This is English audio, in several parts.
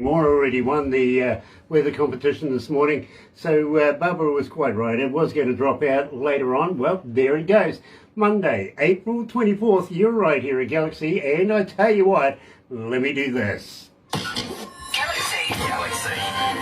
Moore already won the weather competition this morning, so Barbara was quite right. It was going to drop out later on. Well, there it goes. Monday, April 24th, you're right here at Galaxy, and I tell you what, let me do this. Galaxy 107fm.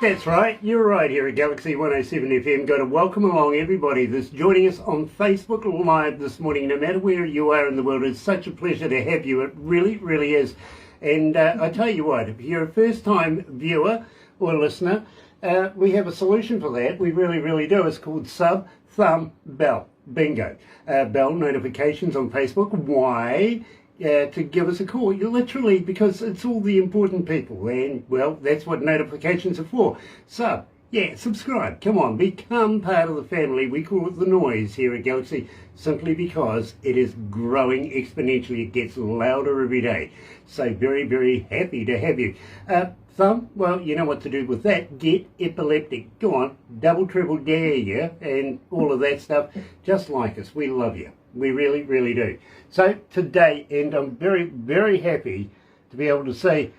That's right, you're right here at Galaxy 107fm. Got to welcome along everybody that's joining us on Facebook Live this morning. No matter where you are in the world, it's such a pleasure to have you. It really, really is. And I tell you what, if you're a first-time viewer or listener, we have a solution for that. We really, really do. It's called Sub Thumb Bell. Bingo. Bell notifications on Facebook. Why? To give us a call. You literally, because it's all the important people, and well, that's what notifications are for. So, yeah, subscribe. Come on, become part of the family. We call it the noise here at Galaxy, simply because it is growing exponentially. It gets louder every day. So very, very happy to have you. Thumb, well, you know what to do with that. Get epileptic. Go on, double, triple dare you, and all of that stuff. Just like us. We love you. We really, really do. So today, and I'm very, very happy to be able to say,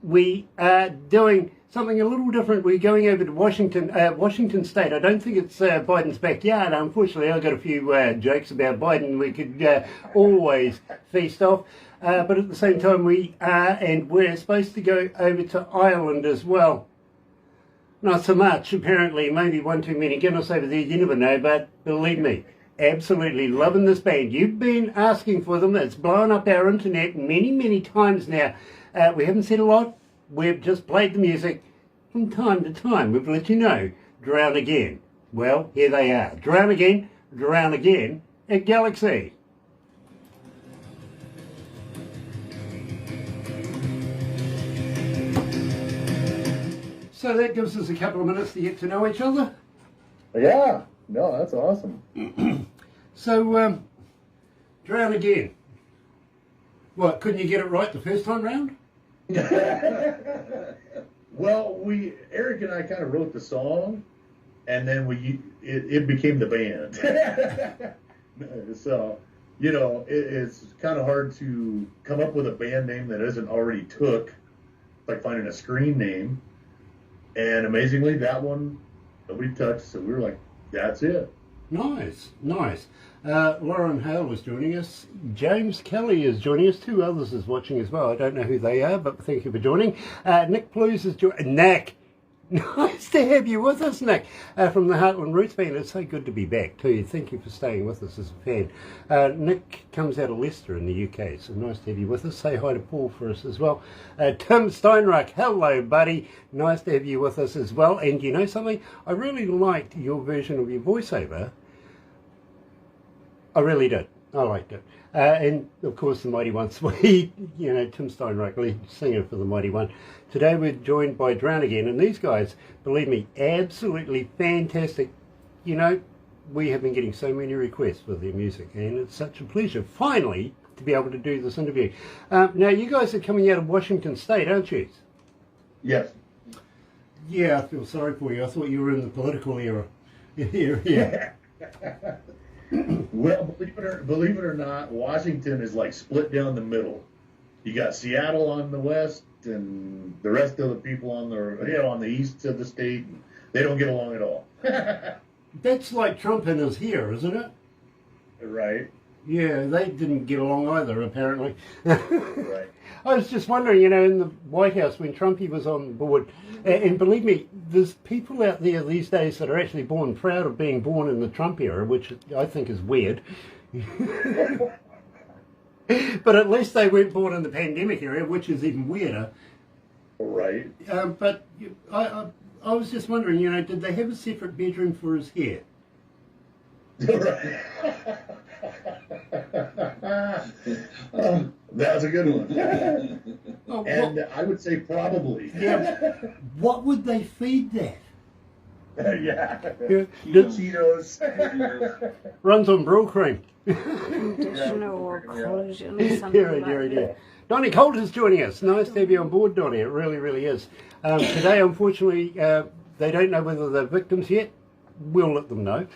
we are doing something a little different. We're going over to Washington State. I don't think it's Biden's backyard. Unfortunately, I've got a few jokes about Biden we could always feast off. But at the same time, we are and we're supposed to go over to Ireland as well. Not so much, apparently. Maybe one too many Guinness over there. You never know, but believe me, absolutely loving this band. You've been asking for them. It's blown up our internet many, many times now. We haven't said a lot. We've just played the music from time to time. We've let you know. DrownAgain. Well, here they are. DrownAgain at Galaxy. So that gives us a couple of minutes to get to know each other. Yeah. No, that's awesome. So, DrownAgain. What, couldn't you get it right the first time round? Well, Eric and I kind of wrote the song, and then it became the band. So, you know, it's kind of hard to come up with a band name that isn't already took. It's like finding a screen name. And amazingly, that one nobody touched, so we were like, that's it. Nice, nice. Lauren Hale is joining us. James Kelly is joining us. Two others is watching as well. I don't know who they are, but thank you for joining. Nick Blues is joining. Nick! Nice to have you with us, Nick, from the Heartland Roots Band. It's so good to be back too. Thank you for staying with us as a fan. Nick comes out of Leicester in the UK, so nice to have you with us. Say hi to Paul for us as well. Tim Steinruck, hello buddy. Nice to have you with us as well. And you know something? I really liked your version of your voiceover. I really did. I liked it. And of course the Mighty One Sweet, you know, Tim Steinruck, lead singer for the Mighty One. Today we're joined by DrownAgain, and these guys, believe me, absolutely fantastic. You know, we have been getting so many requests for their music, and it's such a pleasure, finally, to be able to do this interview. Now, you guys are coming out of Washington State, aren't you? Yes. Yeah, I feel sorry for you. I thought you were in the political era. Yeah. Well, believe it or not, Washington is like split down the middle. You got Seattle on the west, and the rest of the people on the east of the state. They don't get along at all. That's like Trump and us here, isn't it? Right. Yeah, they didn't get along either, apparently. Right. I was just wondering, you know, in the White House when Trumpy was on board, and believe me, there's people out there these days that are actually proud of being born in the Trump era, which I think is weird. But at least they weren't born in the pandemic era, which is even weirder. Right. But I was just wondering, you know, did they have a separate bedroom for his hair? Right. That's a good one. And I would say probably. Yeah. What would they feed that? Yeah. Cheetos. Runs on brill cream. Additional collagen or something Dear, dear, dear. Donnie Colt is joining us. Nice to have you on board, Donnie. It really, really is. Today, unfortunately, they don't know whether they're victims yet. We'll let them know.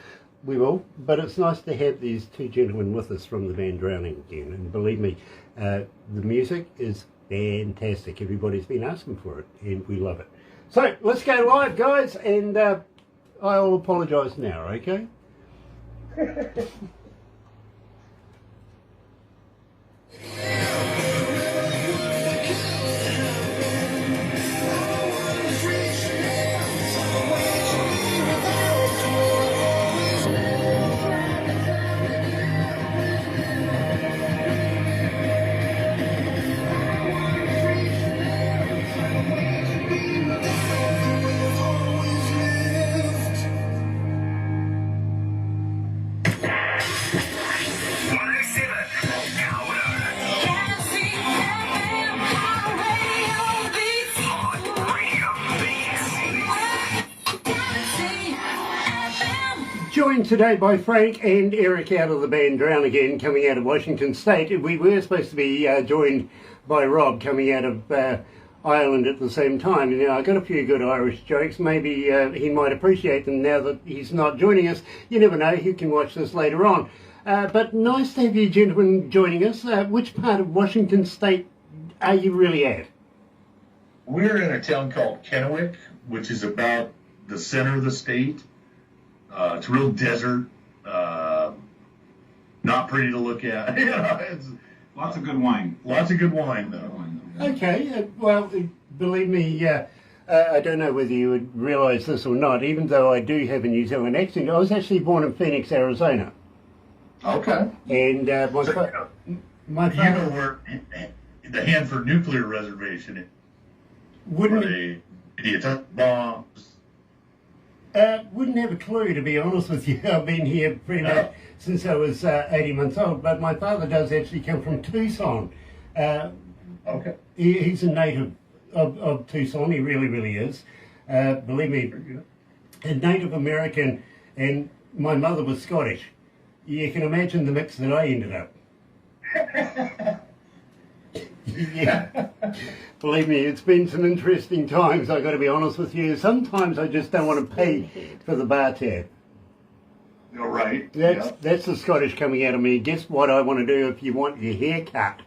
We will. But it's nice to have these two gentlemen with us from the band DrownAgain. And believe me, the music is fantastic. Everybody's been asking for it, and we love it. So let's go live, guys, and I'll apologise now, okay? Joined today by Frank and Eric out of the band DrownAgain, coming out of Washington State. We were supposed to be joined by Rob coming out of Ireland at the same time. Now, I got a few good Irish jokes. Maybe he might appreciate them now that he's not joining us. You never know, he can watch this later on. But nice to have you gentlemen joining us. Which part of Washington State are you really at? We're in a town called Kennewick, which is about the center of the state. It's real desert, not pretty to look at. It's lots of good wine. Lots of good wine, though. Okay, well, believe me, I don't know whether you would realise this or not, even though I do have a New Zealand accent, I was actually born in Phoenix, Arizona. Okay. And my you know where the Hanford Nuclear Reservation, wouldn't where they attack bombs. Wouldn't have a clue, to be honest with you. I've been here pretty much since I was 80 months old, but my father does actually come from Tucson. Okay. He's a native of Tucson, he really, really is. Believe me, a Native American, and my mother was Scottish. You can imagine the mix that I ended up. Yeah. Believe me, it's been some interesting times, I've got to be honest with you. Sometimes I just don't want to pay for the bar tab. You're right. That's the Scottish coming out of me. Guess what I want to do if you want your hair cut?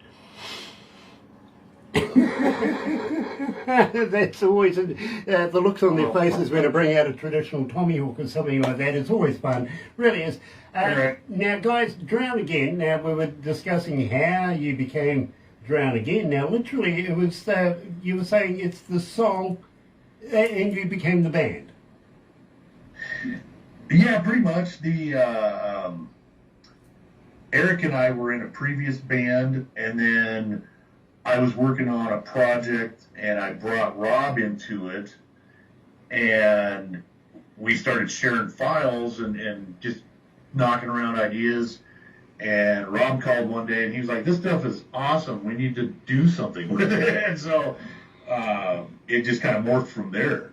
That's always the looks on their faces when I bring out a traditional tomahawk or something like that. It's always fun, really is. Now, guys, DrownAgain. Now, we were discussing how you became DrownAgain. Now, literally, it was you were saying it's the song, and you became the band. Yeah, pretty much. The Eric and I were in a previous band, and then I was working on a project, and I brought Rob into it, and we started sharing files and just knocking around ideas. And Rob called one day, and he was like, "This stuff is awesome. We need to do something with it." And so it just kind of morphed from there.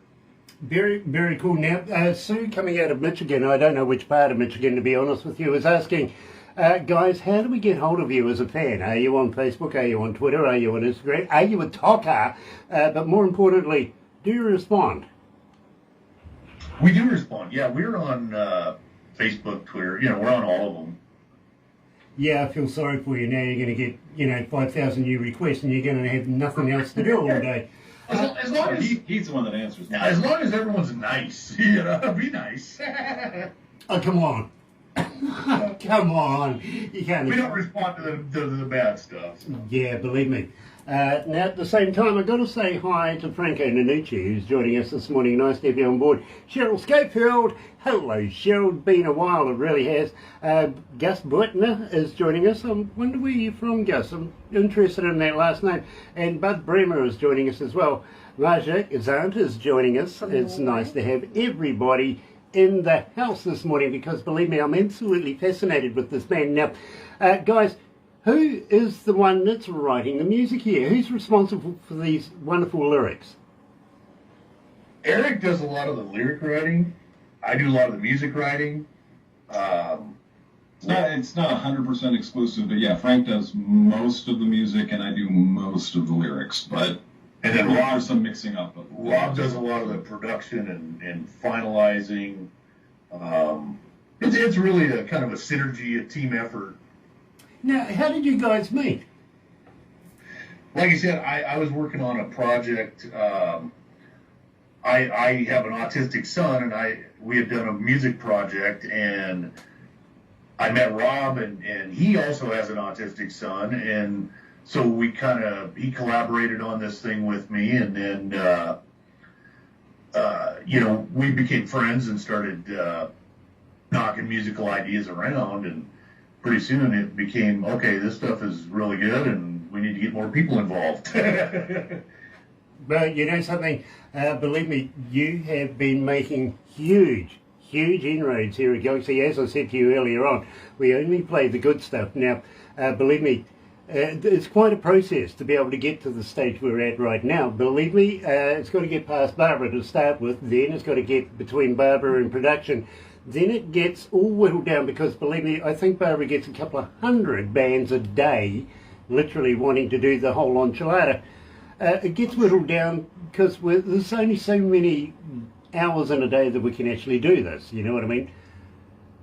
Very, very cool. Now, Sue, coming out of Michigan, I don't know which part of Michigan, to be honest with you, is asking, guys, how do we get hold of you as a fan? Are you on Facebook? Are you on Twitter? Are you on Instagram? Are you a talker? But more importantly, do you respond? We do respond. Yeah, we're on Facebook, Twitter. We're on all of them. Yeah, I feel sorry for you. Now you're going to get, 5,000 new requests, and you're going to have nothing else to do all day. As long as he's the one that answers. As long as everyone's nice, be nice. Oh, come on. Come on. You can't. We don't respond to the bad stuff. So. Yeah, believe me. Now, at the same time, I've got to say hi to Franco Nanucci, who's joining us this morning. Nice to have you on board. Cheryl Schofield. Hello, Cheryl. Been a while, it really has. Gus Buettner is joining us. I wonder where you're from, Gus. I'm interested in that last name. And Bud Bremer is joining us as well. Rajat Azant is joining us. It's nice to have everybody in the house this morning because, believe me, I'm absolutely fascinated with this band. Now, guys, who is the one that's writing the music here? Who's responsible for these wonderful lyrics? Eric does a lot of the lyric writing. I do a lot of the music writing. It's not 100% exclusive, but yeah, Frank does most of the music and I do most of the lyrics. But And then There's some mixing up. Rob does a lot of the production and finalizing. It's really a kind of a synergy, a team effort. Now, how did you guys meet? Like I said, I was working on a project. I have an autistic son, and we had done a music project, and I met Rob, and he also has an autistic son, and so he collaborated on this thing with me, and then we became friends and started knocking musical ideas around, and pretty soon it became, okay, this stuff is really good, and we need to get more people involved. Well, you know something, believe me, you have been making huge inroads here at Galaxy. As I said to you earlier on, we only play the good stuff. Now, believe me, it's quite a process to be able to get to the stage we're at right now. Believe me, it's got to get past Barbara to start with, then it's got to get between Barbara and production. Then it gets all whittled down because, believe me, I think Barbara gets a couple of 100 bands a day literally wanting to do the whole enchilada. It gets whittled down because there's only so many hours in a day that we can actually do this, you know what I mean?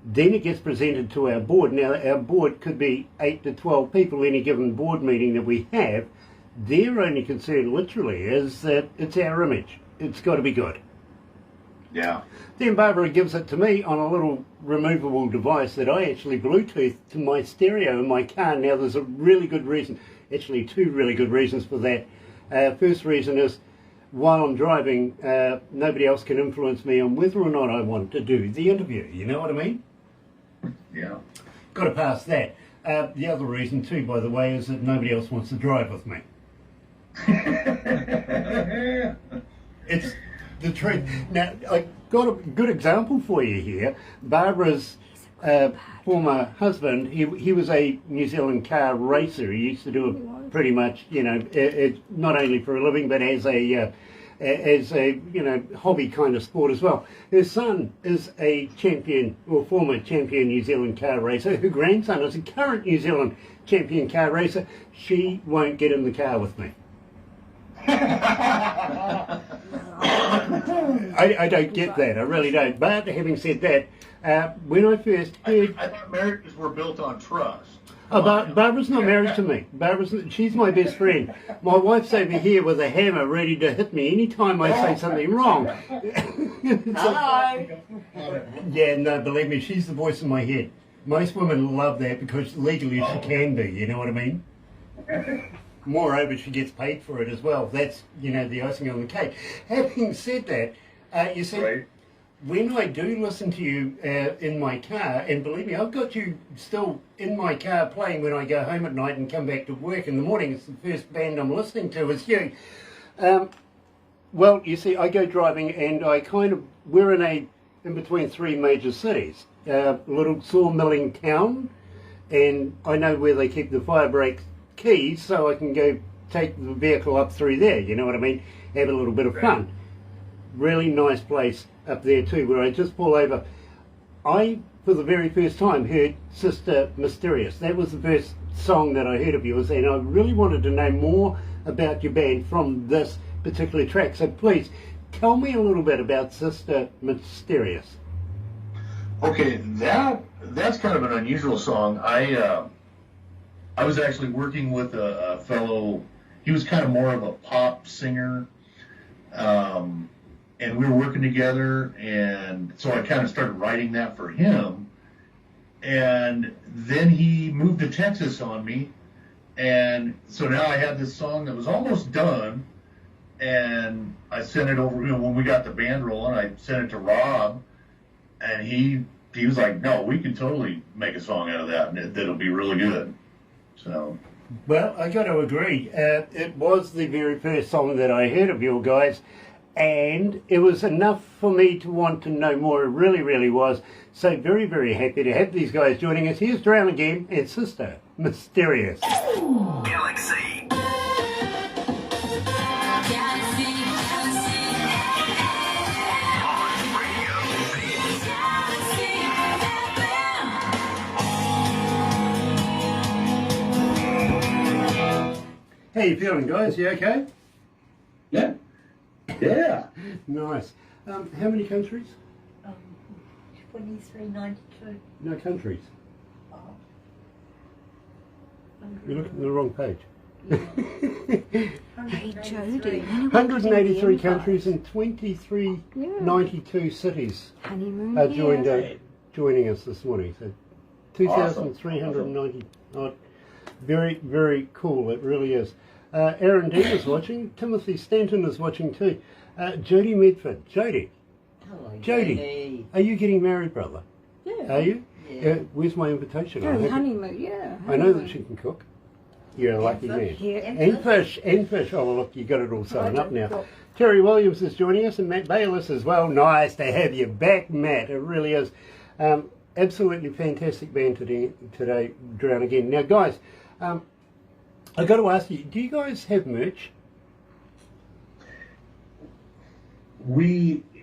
Then it gets presented to our board. Now, our board could be 8 to 12 people any given board meeting that we have. Their only concern literally is that it's our image. It's got to be good. Yeah. Then Barbara gives it to me on a little removable device that I actually Bluetooth to my stereo in my car. Now, there's a really good reason, actually two really good reasons for that. First reason is, while I'm driving, nobody else can influence me on whether or not I want to do the interview. You know what I mean? Yeah. Got to pass that. The other reason too, by the way, is that nobody else wants to drive with me. It's the truth. Now, I got a good example for you here. Barbara's former husband, he was a New Zealand car racer. He used to do it pretty much, not only for a living, but as a hobby kind of sport as well. Her son is a champion, or former champion New Zealand car racer. Her grandson is a current New Zealand champion car racer. She won't get in the car with me. I don't get that, I really don't. But having said that, when I first heard... I thought marriages were built on trust. Barbara's not married to me. She's my best friend. My wife's over here with a hammer ready to hit me anytime I say something wrong. Hello. Yeah, no, believe me, she's the voice in my head. Most women love that because legally she can be, you know what I mean? Moreover, she gets paid for it as well. That's, the icing on the cake. Having said that, you see, Right. when I do listen to you in my car, and believe me, I've got you still in my car playing when I go home at night and come back to work in the morning. It's the first band I'm listening to is you. Well, you see, I go driving and we're in between three major cities. A little sawmilling town, and I know where they keep the fire brake keys, so I can go take the vehicle up through there, you know what I mean? Have a little bit of fun. Really nice place up there too, where I just pull over. I, for the very first time, heard Sister Mysterious. That was the first song that I heard of yours, and I really wanted to know more about your band from this particular track. So please, tell me a little bit about Sister Mysterious. Okay, that's kind of an unusual song. I was actually working with a fellow. He was kind of more of a pop singer, and we were working together. And so I kind of started writing that for him. And then he moved to Texas on me, and so now I had this song that was almost done. And I sent it over. When we got the band rolling, I sent it to Rob, and he was like, "No, we can totally make a song out of that, and that'll be really good." So, well, I got to agree. It was the very first song that I heard of your guys, and it was enough for me to want to know more. It really, really was. So very, very happy to have these guys joining us. Here's DrownAgain and Sister Mysterious. Galaxy. How you feeling, guys? You okay? Yeah. Yeah. Nice. How many countries? 2392. No countries. Oh. You're looking at the wrong page. Hey, Jody. 183 countries and 2392 cities Honeymoon. are Yeah. joining us this morning. So 2,390. Oh, very, very cool. It really is. Aaron D is watching. Timothy Stanton is watching too. Jody Medford. Jody. Hello, Jody. Are you getting married, brother? Yeah. Are you? Yeah. Where's my invitation? I Oh, have it. honeymoon. Yeah. I know that she can cook. You're a lucky man. Yeah. And fish. Oh, look, you got it all sewn up now. Terry Williams is joining us and Matt Bayless as well. Nice to have you back, Matt. It really is. Absolutely fantastic band today, DrownAgain. Now, guys, I've got to ask you, do you guys have merch?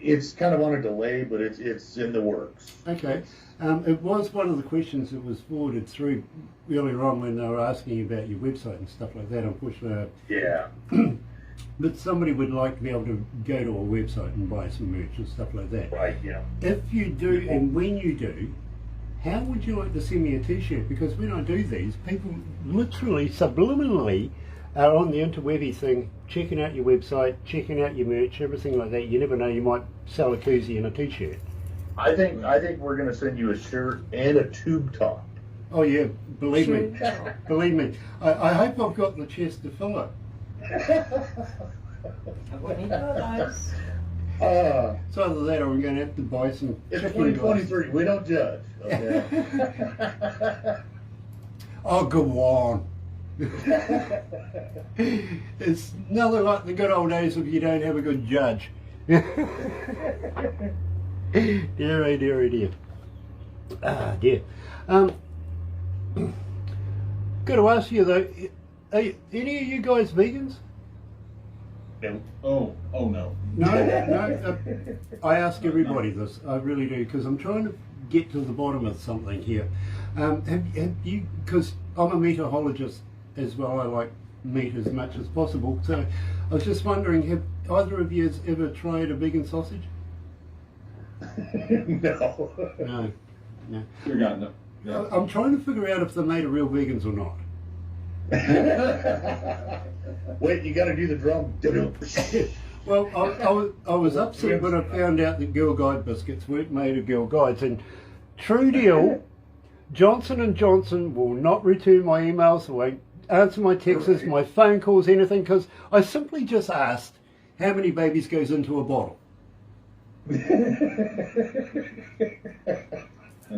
It's kind of on a delay, but it's in the works. Okay. It was one of the questions that was forwarded through earlier on when they were asking about your website and stuff like that. Unfortunately, Yeah. but somebody would like to be able to go to a website and buy some merch and stuff like that. Right. Yeah. If you do, and when you do, how would you like to send me a t-shirt? Because when I do these, people literally, subliminally, are on the interwebby thing, checking out your website, checking out your merch, everything like that. You never know, you might sell a koozie and a t-shirt. I think we're gonna send you a shirt and a tube top. Oh yeah, believe me. Believe me. I hope I've got the chest to fill it. It's either that or I'm going to have to buy some It's chicken 2023. We don't judge. Okay. Oh, go on. It's nothing like the good old days if you don't have a good judge. Dear, oh dear, oh dear. Ah, dear. Got to ask you though, are any of you guys vegans? No. Oh no. No. I ask everybody this. I really do, because I'm trying to get to the bottom of something here. Have you? Because I'm a meatologist as well. I like meat as much as possible. So I was just wondering, have either of you ever tried a vegan sausage? No. No. Dear God, no. Yeah. I'm trying to figure out if they're made of real vegans or not. Wait, you got to do the drum. Well, I was upset when I found out that Girl Guide biscuits weren't made of Girl Guides, and true deal, Johnson & Johnson will not return my emails, won't answer my texts, my phone calls, anything, because I simply just asked how many babies goes into a bottle.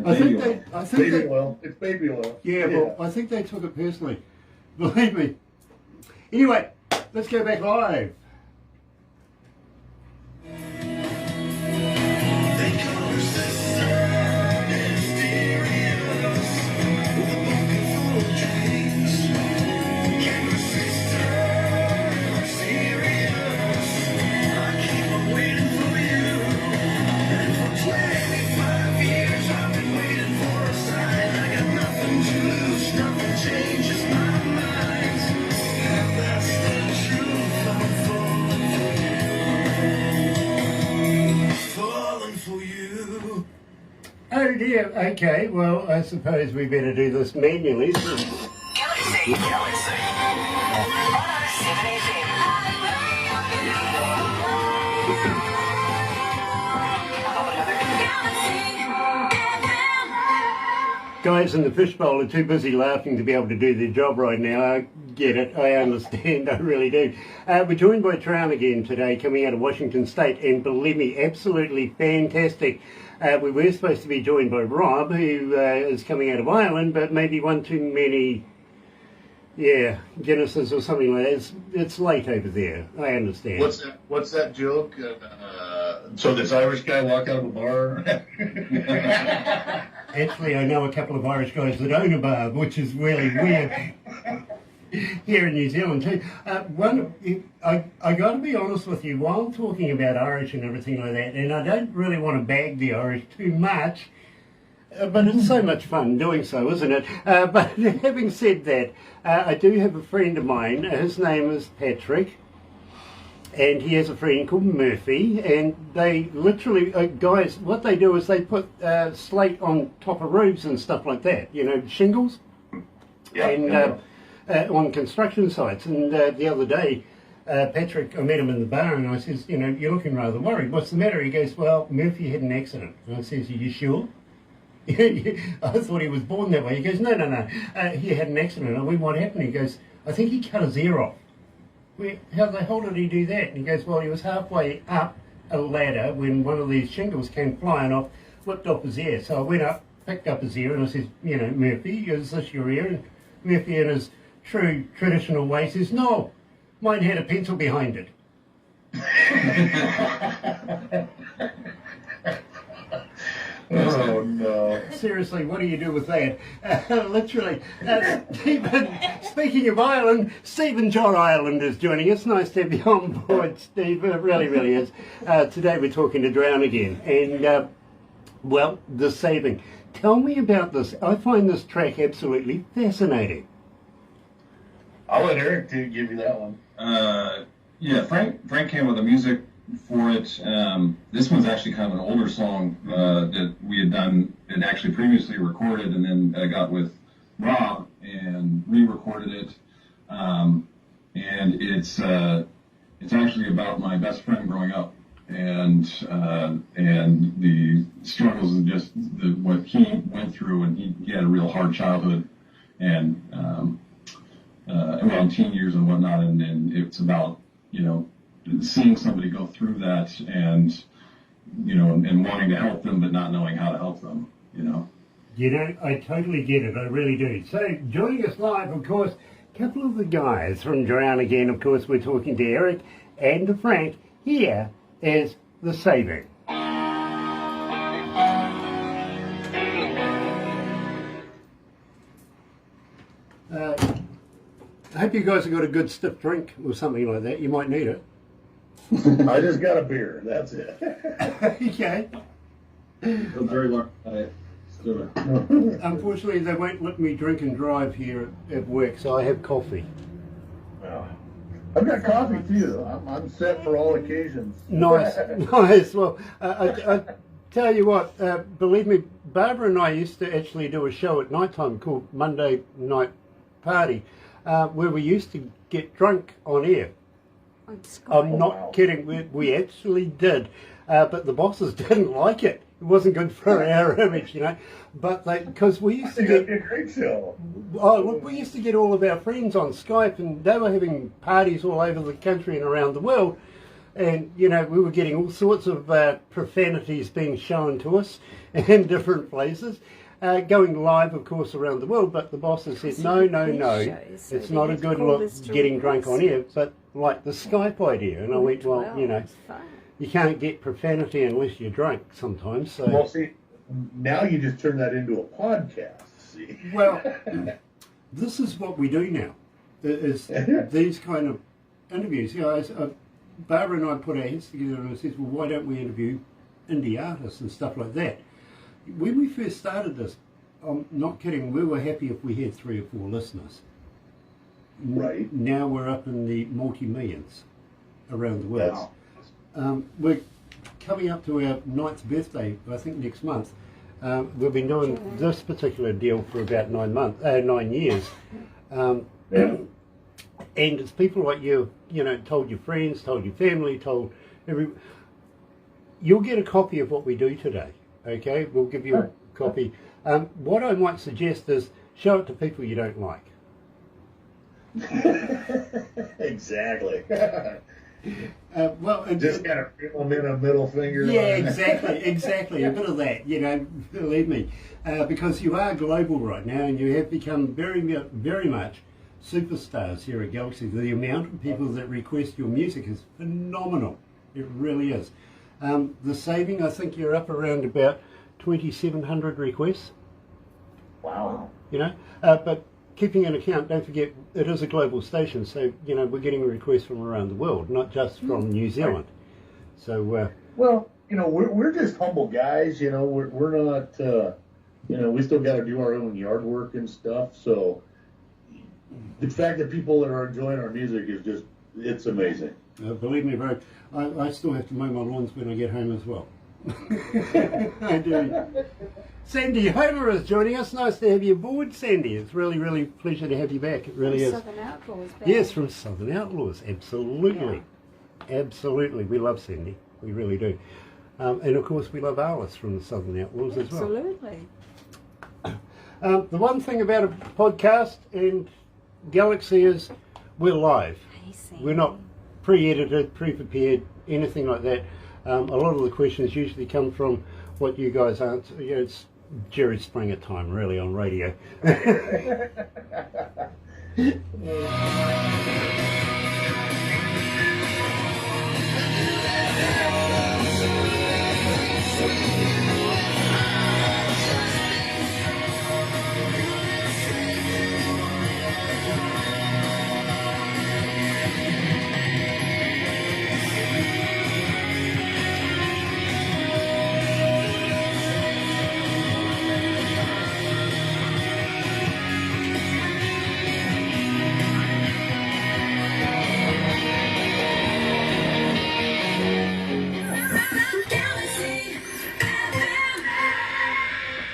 I think baby they, oil. It's baby oil. yeah, well, I think they took it personally. Believe me. Anyway, let's go back live. Oh dear, okay, well, I suppose we better do this manually. Galaxy. 107fm. Guys in the fishbowl are too busy laughing to be able to do their job right now. I get it, I understand, I really do. We're joined by DrownAgain today, coming out of Washington State, and believe me, absolutely fantastic. We were supposed to be joined by Rob, who is coming out of Ireland, but maybe one too many, Guinnesses or something like that. It's late over there, I understand. What's that joke? So this Irish guy walk out of a bar? Actually, I know a couple of Irish guys that own a bar, which is really weird. Here in New Zealand too. I got to be honest with you, while talking about Irish and everything like that, and I don't really want to bag the Irish too much, but it's so much fun doing so, isn't it? But having said that, I do have a friend of mine, his name is Patrick, and he has a friend called Murphy, and they literally, guys, what they do is they put slate on top of roofs and stuff like that, you know, shingles, on construction sites. And the other day, Patrick, I met him in the bar, and I says, you know, you're looking rather worried. What's the matter? He goes, well, Murphy had an accident. And I says, are you sure? I thought he was born that way. He goes, no. He had an accident. I went, what happened? He goes, I think he cut his ear off. How the hell did he do that? And he goes, well, he was halfway up a ladder when one of these shingles came flying off, flipped off his ear. So I went up, picked up his ear, and I says, you know, Murphy, is this your ear? And Murphy, in his true traditional way, says, no, mine had a pencil behind it. Oh, no. Seriously, what do you do with that? Literally. Stephen, speaking of Ireland, Stephen John Ireland is joining us. Nice to have you on board, Steve. It really, really is. Today we're talking to DrownAgain. And, well, the saving. Tell me about this. I find this track absolutely fascinating. I'll let Eric give you that one. Yeah, Frank came with the music for it. This one's actually kind of an older song that we had done and actually previously recorded, and then I got with Rob and re-recorded it. And it's actually about my best friend growing up and the struggles and just what he went through, and he had a real hard childhood and around teen years and whatnot, and it's about, you know, seeing somebody go through that and, you know, and wanting to help them but not knowing how to help them, you know. You know, I totally get it. I really do. So, joining us live, of course, a couple of the guys from DrownAgain. Of course, we're talking to Eric and to Frank. Here is the saving. I hope you guys have got a good stiff drink or something like that. You might need it. I just got a beer. That's it. Okay. It's a very long diet. Unfortunately, they won't let me drink and drive here at work, so I have coffee. Well, I've got coffee too. I'm set for all occasions. Nice, nice. Well, I tell you what, believe me, Barbara and I used to actually do a show at night time called Monday Night Party, where we used to get drunk on air. I'm not kidding, we actually did, but the bosses didn't like it. It wasn't good for our image, you know. But because we used to get a great show. Oh, look, we used to get all of our friends on Skype, and they were having parties all over the country and around the world. And, you know, we were getting all sorts of profanities being shown to us in different places, going live, of course, around the world. But the bosses said, no, it's not a good look getting drunk on air, but like the Skype idea. And I went, well, you know, you can't get profanity unless you're drunk sometimes. So. Well, see, now you just turn that into a podcast. See? Well, this is what we do now, is these kind of interviews. You know, Barbara and I put our heads together and I said, well, why don't we interview indie artists and stuff like that? When we first started this, I'm not kidding, we were happy if we had 3 or 4 listeners. Right. Now we're up in the multi-millions around the world. We're coming up to our 9th birthday, I think next month. We've been doing this particular deal for about 9 years. And it's people like you know, told your friends, told your family, told everyone. You'll get a copy of what we do today, okay? We'll give you a copy. What I might suggest is show it to people you don't like. Exactly. Well, just kind of feel them in a middle finger. Yeah, exactly. A bit of that, you know, believe me. Because you are global right now, and you have become very, very much superstars here at Galaxy. The amount of people that request your music is phenomenal. It really is. The saving, I think you're up around about 2,700 requests. Wow. You know, but keeping an account, don't forget, it is a global station, so, you know, we're getting requests from around the world, not just from New Zealand. So, well, you know, we're just humble guys, you know, we're not, you know, we still got to do our own yard work and stuff, so the fact that people are enjoying our music is just, it's amazing. Believe me, bro, I still have to mow my lawns when I get home as well. I do. Sandy Homer is joining us. Nice to have you aboard, Sandy. It's really, really a pleasure to have you back. It really is. Southern Outlaws back. Yes, from Southern Outlaws. Absolutely. Yeah. Absolutely. We love Sandy. We really do. And of course, we love Alice from the Southern Outlaws as well. Absolutely. The one thing about a podcast and Galaxy is we're live. We're not pre-edited, pre-prepared, anything like that. A lot of the questions usually come from what you guys answer. You know, it's Jerry Springer time, really, on radio.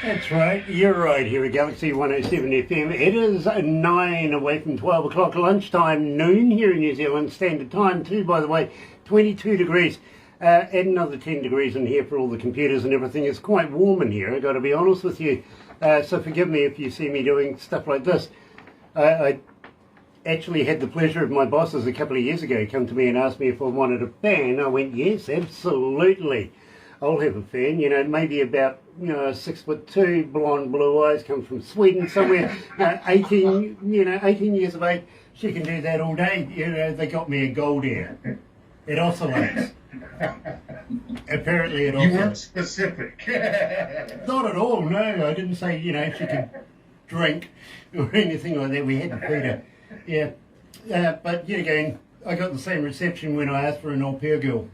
That's right, you're right here at Galaxy 107 FM. It is 9 away from 12 o'clock lunchtime, noon here in New Zealand Standard Time too, by the way, 22 degrees. Add another 10 degrees in here for all the computers and everything. It's quite warm in here, I've got to be honest with you. So forgive me if you see me doing stuff like this. I actually had the pleasure of my bosses a couple of years ago come to me and asked me if I wanted a fan. I went, yes, absolutely. I'll have a fan, you know, maybe about, 6'2", blonde, blue eyes, come from Sweden somewhere, 18 years of age. She can do that all day. You know, they got me a gold air. It oscillates. Apparently it oscillates. You weren't specific. Not at all, no. I didn't say, she could drink or anything like that. We had to feed her. Yeah. But yet again, I got the same reception when I asked for an au pair girl.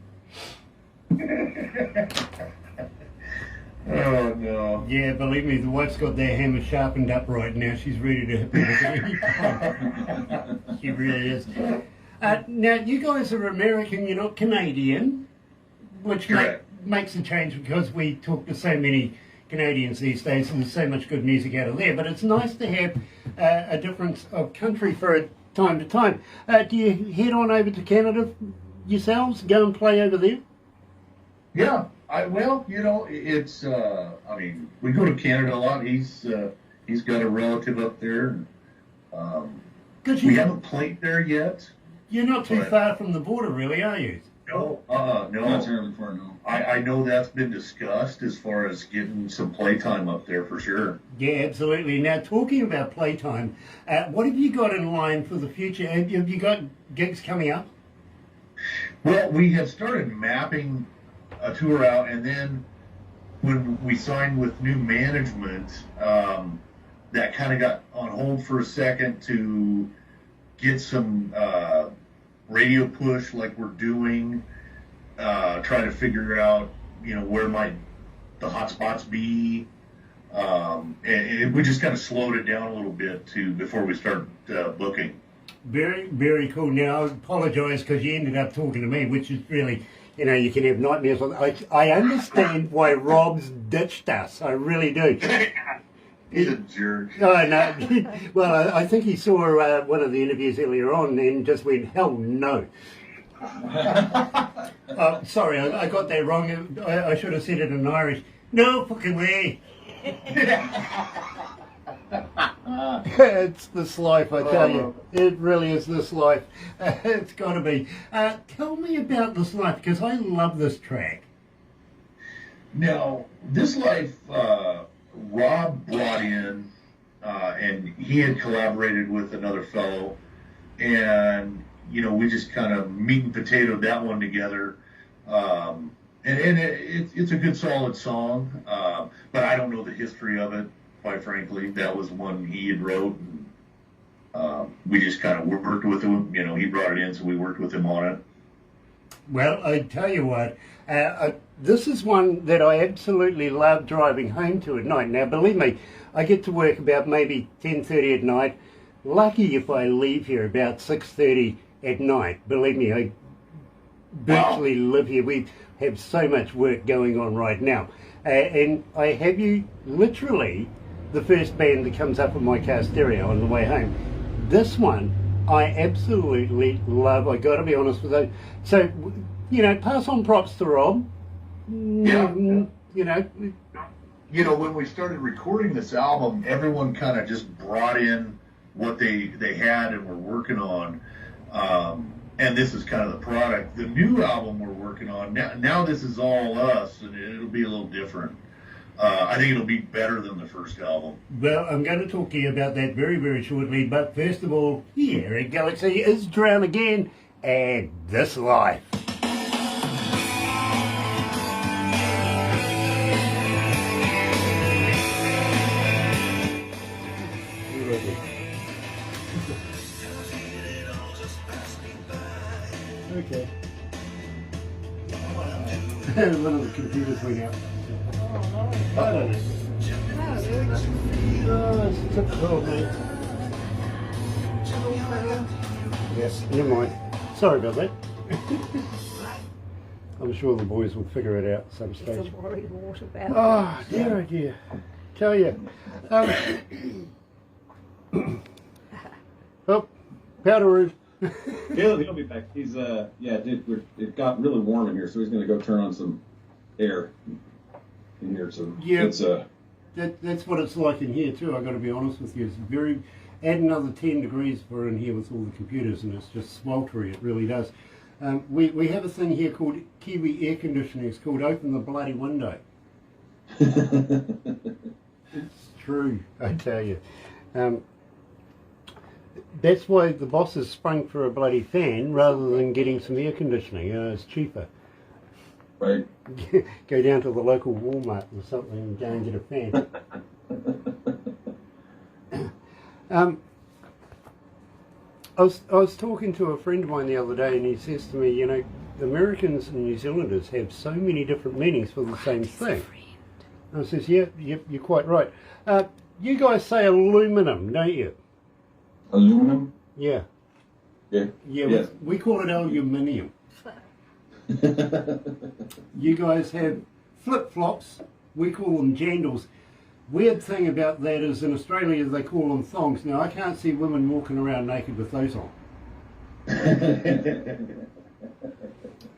Oh no. Yeah, believe me, the wife's got their hammer sharpened up right now. She's ready to hit me with it. She really is. Now, you guys are American, you're not Canadian, which makes a change because we talk to so many Canadians these days and there's so much good music out of there. But it's nice to have a difference of country for time to time. Do you head on over to Canada yourselves, go and play over there? Yeah, it's. We go to Canada a lot. He's got a relative up there. We haven't played there yet. You're not too far from the border, really, are you? No. Not terribly far, no. I know that's been discussed as far as getting some playtime up there for sure. Yeah, absolutely. Now, talking about playtime, what have you got in line for the future? Have you got gigs coming up? Well, we have started mapping a tour out, and then when we signed with new management, that kind of got on hold for a second to get some radio push like we're doing, try to figure out, where might the hot spots be, and we just kind of slowed it down a little bit before we start booking. Very, very cool. Now, I apologise because you ended up talking to me, which is really, you can have nightmares. I understand why Rob's ditched us. I really do. He's a jerk. Oh, no. Well, I think he saw one of the interviews earlier on and just went, hell no. Sorry, I got that wrong. I should have said it in Irish. No fucking way. It's this life, I tell you. It really is this life. It's got to be. Tell me about this life, because I love this track. Now, this life, Rob brought in, and he had collaborated with another fellow, and, we just kind of meat and potatoed that one together. And it's a good, solid song, but I don't know the history of it. Quite frankly, that was one he had wrote, and we just kind of worked with him. He brought it in, so we worked with him on it. Well, I tell you what, this is one that I absolutely love driving home to at night. Now, believe me, I get to work about maybe 10:30 at night. Lucky if I leave here about 6:30 at night. Believe me, I virtually live here. We have so much work going on right now. And I have you literally the first band that comes up in my car stereo on the way home. This one I absolutely love. I got to be honest with you. So, pass on props to Rob. Yeah. You know, when we started recording this album, everyone kind of just brought in what they had and were working on. And this is kind of the product. The new album we're working on, now this is all us, and it'll be a little different. I think it'll be better than the first album. Well, I'm going to talk to you about that very, very shortly. But first of all, here at Galaxy is DrownAgain and This Life. Okay. One of the computers went out. I don't know. Oh, it's typical, mate. Yes, never mind. Sorry about that. I'm sure the boys will figure it out at some stage. It's a worry what about. Oh, dear, oh dear. Tell you. Oh, powder roof. He'll be back. He's it got really warm in here, so he's going to go turn on some air in here. So yeah, it's that's what it's like in here too. I got to be honest with you. It's very add another 10 degrees for in here with all the computers, and it's just sweltery. It really does. We have a thing here called Kiwi air conditioning. It's called Open the Bloody Window. It's true, I tell you. That's why the boss has sprung for a bloody fan rather than getting some air conditioning. It's cheaper. Right. Go down to the local Walmart or something and go and get a fan. I was talking to a friend of mine the other day, and he says to me, Americans and New Zealanders have so many different meanings for the same thing. And I says, yeah, you're quite right. You guys say aluminum, don't you? Aluminum? Yeah. Yeah. Yeah, Yes. we call it aluminium. You guys have flip-flops, we call them jandals. Weird thing about that is in Australia they call them thongs. Now I can't see women walking around naked with those on.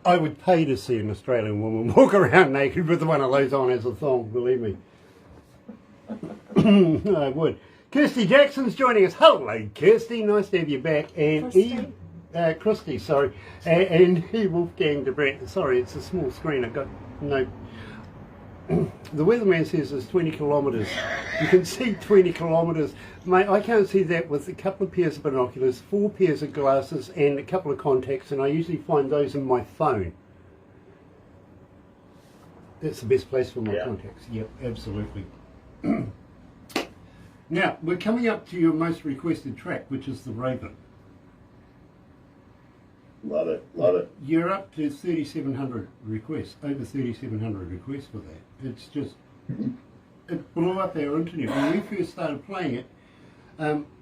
I would pay to see an Australian woman walk around naked with one of those on as a thong, believe me. I would. Kirsty Jackson's joining us. Hello, Kirsty. Nice to have you back. And Christy, sorry. And Wolfgang de Brett. Sorry, it's a small screen. I've got no... The weatherman says it's 20 kilometres. You can see 20 kilometres. Mate, I can't see that with a couple of pairs of binoculars, 4 pairs of glasses and a couple of contacts, and I usually find those in my phone. That's the best place for my contacts. Yep, absolutely. Now, we're coming up to your most requested track, which is The Raven. Love it, love it. You're up to 3,700 requests, over 3,700 requests for that. It's just, it blew up our internet. When we first started playing it,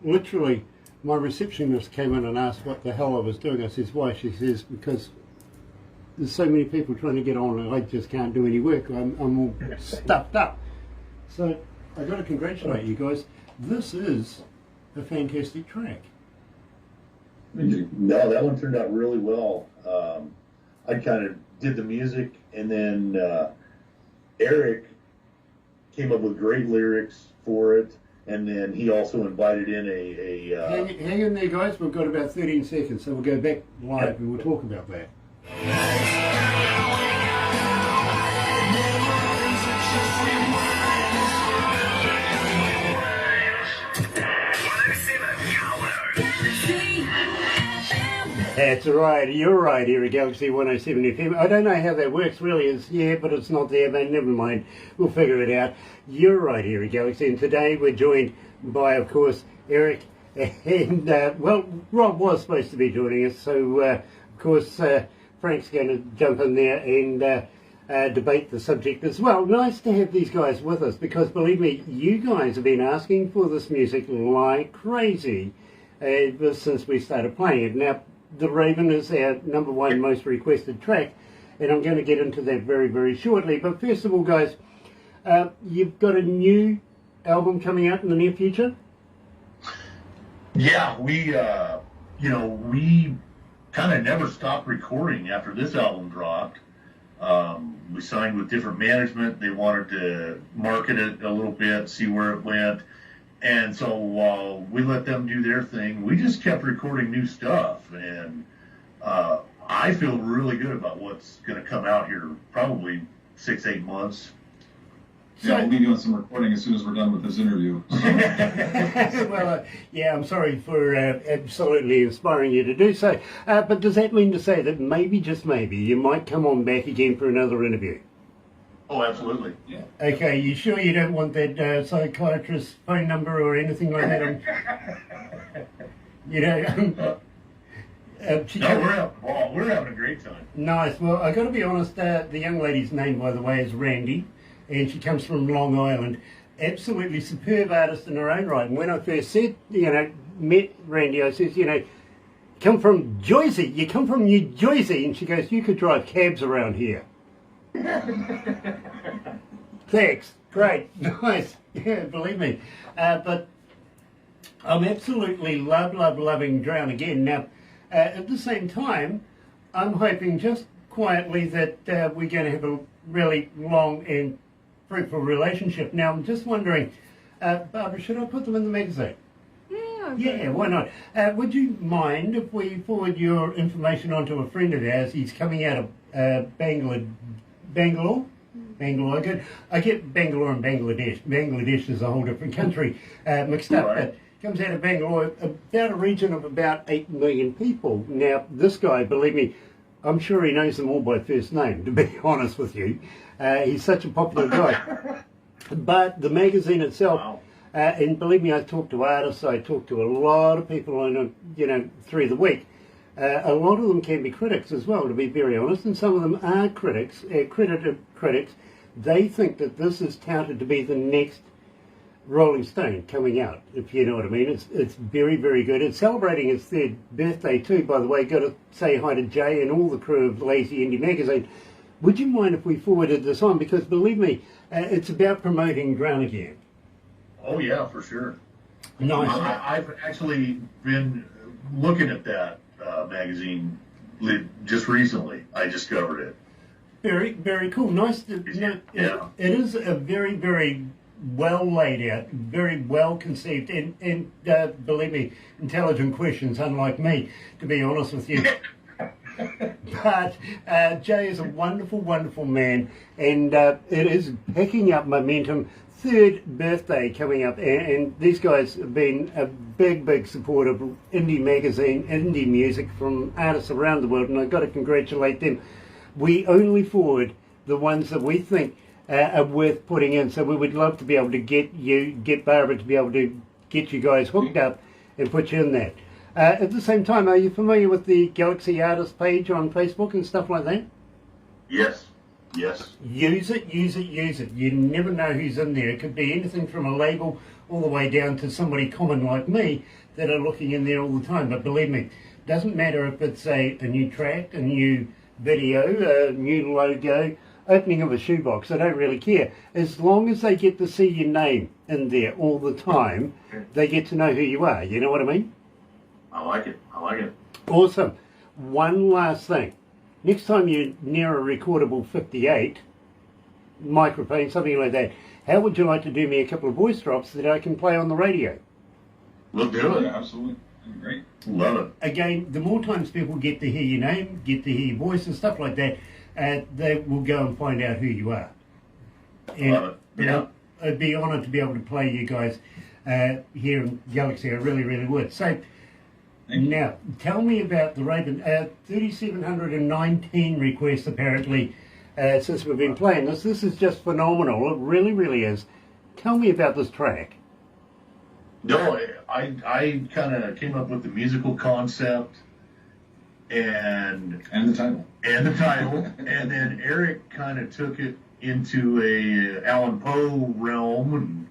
literally, my receptionist came in and asked what the hell I was doing. I says, why? She says, because there's so many people trying to get on and I just can't do any work. I'm all stuffed up. So I got to congratulate you guys. This is a fantastic track. No, that one turned out really well. I kind of did the music, and then Eric came up with great lyrics for it, and then he also invited in hang in there, guys. We've got about 13 seconds, so we'll go back live and we'll talk about that. That's right, you're right here at Galaxy 107 FM. I don't know how that works really. It's but it's not there, but never mind. We'll figure it out. You're right here at Galaxy, and today we're joined by, of course, Eric. And, Rob was supposed to be joining us, so, of course, Frank's going to jump in there and debate the subject as well. Nice to have these guys with us, because, believe me, you guys have been asking for this music like crazy since we started playing it. Now, The Raven is our #1 most requested track, and I'm going to get into that very, very shortly. But first of all, guys, you've got a new album coming out in the near future? Yeah, we kind of never stopped recording after this album dropped. We signed with different management. They wanted to market it a little bit, see where it went. And so while we let them do their thing, we just kept recording new stuff. And I feel really good about what's going to come out here probably 6-8 months. Yeah, we'll be doing some recording as soon as we're done with this interview. Well, yeah, I'm sorry for absolutely inspiring you to do so. But does that mean to say that maybe, just maybe, you might come on back again for another interview? Oh, absolutely. Yeah. Okay, you sure you don't want that psychiatrist's phone number or anything like that? No, we're having a great time. Nice. Well, I got to be honest. The young lady's name, by the way, is Randy, and she comes from Long Island. Absolutely superb artist in her own right. And when I first met Randy, I says, come from Jersey. You come from New Jersey, and she goes, you could drive cabs around here. Thanks. Great. Nice. Yeah, believe me. But I'm absolutely loving DrownAgain. Now, at the same time, I'm hoping just quietly that we're going to have a really long and fruitful relationship. Now, I'm just wondering, Barbara, should I put them in the magazine? Yeah, why not? Would you mind if we forward your information on to a friend of ours? He's coming out of Bangalore. I get Bangalore and Bangladesh. Bangladesh is a whole different country mixed up. Right. But comes out of Bangalore, about a region of about 8 million people. Now, this guy, believe me, I'm sure he knows them all by first name, to be honest with you. He's such a popular guy. But the magazine itself, Wow. and believe me, I talk to artists, I talk to a lot of people through the week. A lot of them can be critics as well, to be very honest, and some of them are critics, accredited critics. They think that this is touted to be the next Rolling Stone coming out, if you know what I mean. It's very, very good. It's celebrating its 3rd birthday too, by the way. Got to say hi to Jay and all the crew of Lazy Indie Magazine. Would you mind if we forwarded this on? Because believe me, it's about promoting DrownAgain. Oh, yeah, for sure. Nice. I've actually been looking at that magazine just recently. I discovered it. Very, very cool. Nice. Yeah. It is a very, very well laid out, very well conceived, and believe me, intelligent questions, unlike me, to be honest with you. But Jay is a wonderful, wonderful man, and it is picking up momentum. 3rd birthday coming up, and these guys have been a big, big support of indie magazine, indie music from artists around the world, and I've got to congratulate them. We only forward the ones that we think are worth putting in, so we would love to be able to get Barbara to be able to get you guys hooked up and put you in that. At the same time, are you familiar with the Galaxy Artist page on Facebook and stuff like that? Yes. Use it. You never know who's in there. It could be anything from a label all the way down to somebody common like me that are looking in there all the time. But believe me, it doesn't matter if it's a new track, a new video, a new logo, opening of a shoebox. I don't really care. As long as they get to see your name in there all the time, they get to know who you are. You know what I mean? I like it. Awesome. One last thing. Next time you're near a recordable 58 microphone, something like that, how would you like to do me a couple of voice drops that I can play on the radio? We'll do it. Yeah, absolutely. That'd be great. Love it. Again, the more times people get to hear your name, get to hear your voice and stuff like that, they will go and find out who you are. And, Love it. Yeah. I'd be honoured to be able to play you guys here in Galaxy. I really, really would. So, now, tell me about the Raven. 3,719 requests, apparently, since we've been playing this. This is just phenomenal. It really, really is. Tell me about this track. No, I kind of came up with the musical concept and the title. And then Eric kind of took it into a Alan Poe realm. And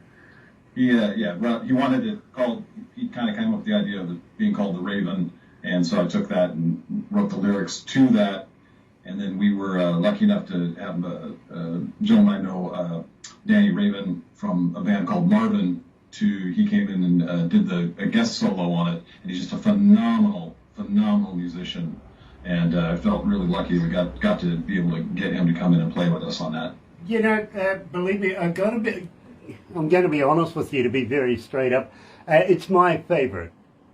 Yeah. Well, he wanted it called. He kind of came up with the idea of it being called the Raven, And so I took that and wrote the lyrics to that. And then we were lucky enough to have a gentleman I know, Danny Raven, from a band called Marvin. He came in and did a guest solo on it, and he's just a phenomenal musician. And I felt really lucky we got to be able to get him to come in and play with us on that. You know, believe me, I'm going to be honest with you, to be very straight up. It's my favourite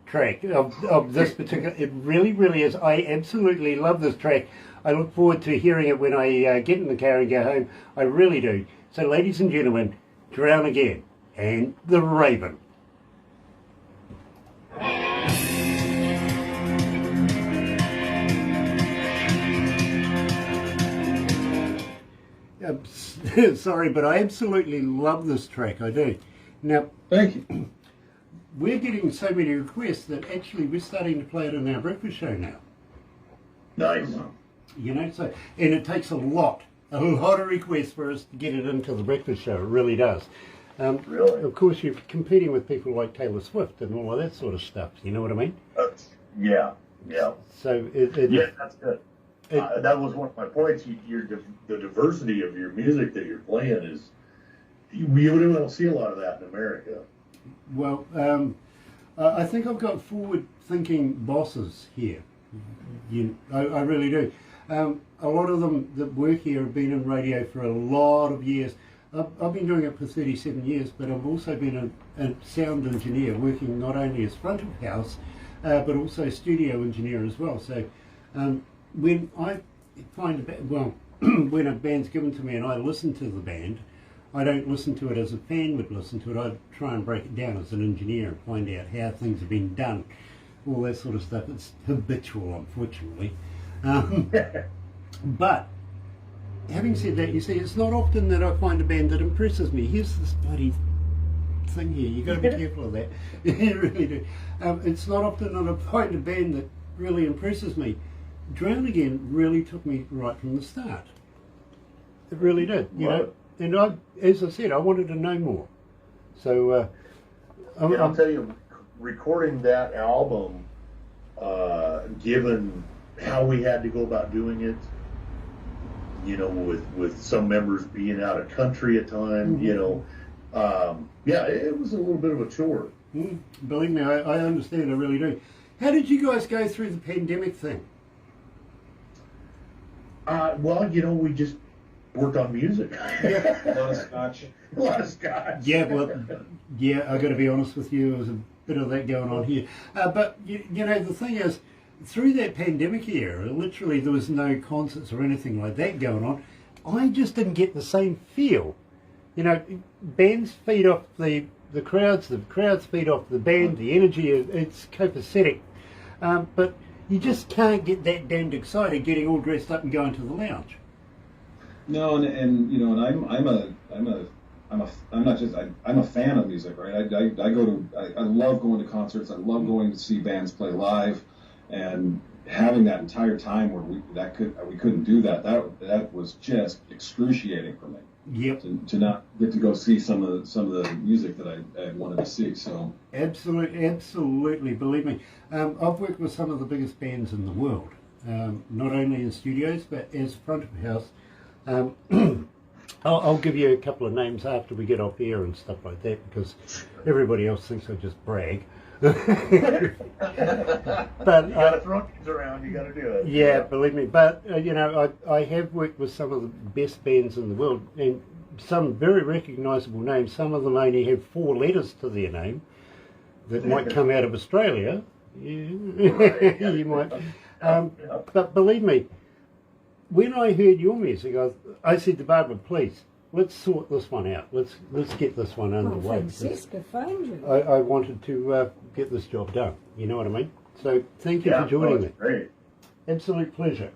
track of this particular. It really, really is. I absolutely love this track. I look forward to hearing it when I get in the car and go home. I really do. So, ladies and gentlemen, DrownAgain and The Raven. Sorry, but I absolutely love this track. I do. Now, Thank you. we're getting so many requests that actually we're starting to play it in our breakfast show now. Nice. You know, so, and it takes a lot of requests for us to get it into the breakfast show. It really does. Really? Of course, you're competing with people like Taylor Swift and all of that sort of stuff. You know what I mean? Yeah. So Yeah, that's good. That was one of my points. The diversity of your music that you're playing is, we don't see a lot of that in America. Well, I think I've got forward-thinking bosses here. I really do. A lot of them that work here have been in radio for a lot of years. I've been doing it for 37 years, but I've also been a sound engineer, working not only as front of house, but also studio engineer as well. So when I find when a band's given to me and I listen to the band, I don't listen to it as a fan would listen to it. I try and break it down as an engineer and find out how things have been done, all that sort of stuff. It's habitual, unfortunately. But having said that, you see, it's not often that I find a band that impresses me. Here's this bloody thing here. You've got to be careful of that. You really do. It's not often that I find a band that really impresses me. DrownAgain really took me right from the start. It really did, you know. And as I said, I wanted to know more. So, I'll tell you, recording that album, given how we had to go about doing it, you know, with some members being out of country at times, you know, it was a little bit of a chore. Believe me, I understand, I really do. How did you guys go through the pandemic thing? Well, you know, we just worked on music. Yeah. A lot of scotch. Yeah, well, I got to be honest with you, there was a bit of that going on here. But, you know, the thing is, through that pandemic era, literally there was no concerts or anything like that going on. I just didn't get the same feel. You know, bands feed off the crowds feed off the band, the energy, it's copacetic. But you just can't get that damned excited getting all dressed up and going to the lounge. No, and you know, and I'm a fan of music, right? I love going to concerts. I love going to see bands play live, and having that entire time where we couldn't do that. That was just excruciating for me. Yep. To not get to go see some of the music that I wanted to see. So absolutely, believe me. I've worked with some of the biggest bands in the world, not only in studios but as front of house. I'll give you a couple of names after we get off air and stuff like that, because everybody else thinks I just brag. But you got to throw things around. You got to do it. Yeah, believe me. But you know, I have worked with some of the best bands in the world, and some very recognisable names. Some of them only have 4 letters to their name that might come out of Australia. You might. But believe me, when I heard your music, I said to Barbara, please, let's sort this one out. Let's get this one underway. Francesca found you. I wanted to get this job done. You know what I mean? So thank you for joining me. Great. Absolute pleasure.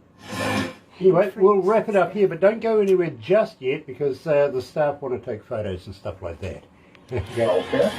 Anyway, we'll wrap it up here, but don't go anywhere just yet, because the staff want to take photos and stuff like that. Okay.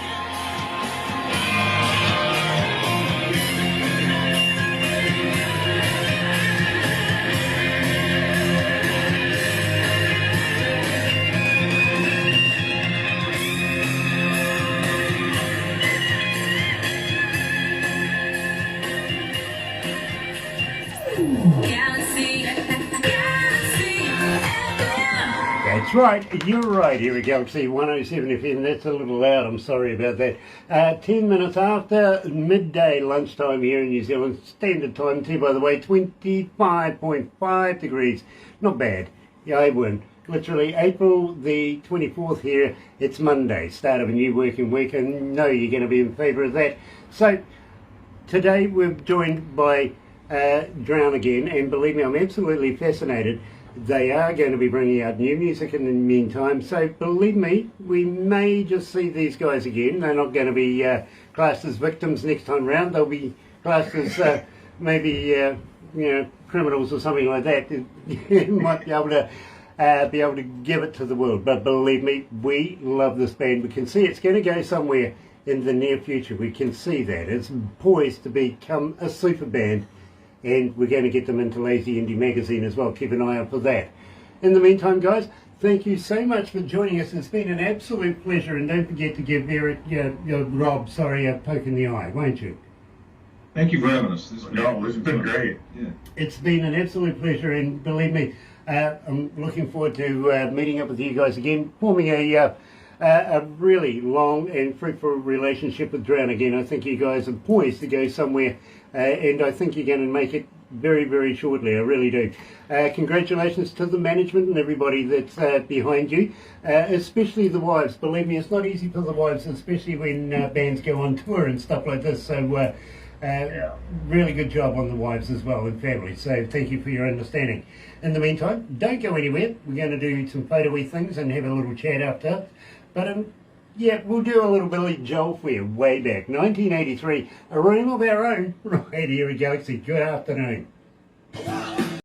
That's right, you're right here at Galaxy 107 FM. That's a little loud, I'm sorry about that. 10 minutes after midday lunchtime here in New Zealand, standard time too, by the way, 25.5 degrees. Not bad. Yeah, I win. Literally April the 24th here, it's Monday, start of a new working week, and know you're going to be in favour of that. So, today we're joined by DrownAgain, and believe me, I'm absolutely fascinated. They are going to be bringing out new music in the meantime, so believe me, we may just see these guys again. They're not going to be classed as victims next time round. They'll be classed as maybe criminals or something like that. Might be able to give it to the world. But believe me, we love this band. We can see it's going to go somewhere in the near future. We can see that it's poised to become a super band. And we're going to get them into Lazy Indie Magazine as well. Keep an eye out for that. In the meantime, guys, thank you so much for joining us. It's been an absolute pleasure. And don't forget to give Rob, a poke in the eye, won't you? Thank you for having us. This has been great. Yeah. It's been an absolute pleasure. And believe me, I'm looking forward to meeting up with you guys again, forming a really long and fruitful relationship with DrownAgain. I think you guys are poised to go somewhere. And I think you're going to make it very, very shortly. I really do. Congratulations to the management and everybody that's behind you, especially the wives. Believe me, it's not easy for the wives, especially when bands go on tour and stuff like this. So really good job on the wives as well and family. So thank you for your understanding. In the meantime, don't go anywhere. We're going to do some photo-y things and have a little chat after. But yeah, we'll do a little Billy Joel for you way back. 1983, A Room of Our Own, right here at Galaxy. Good afternoon.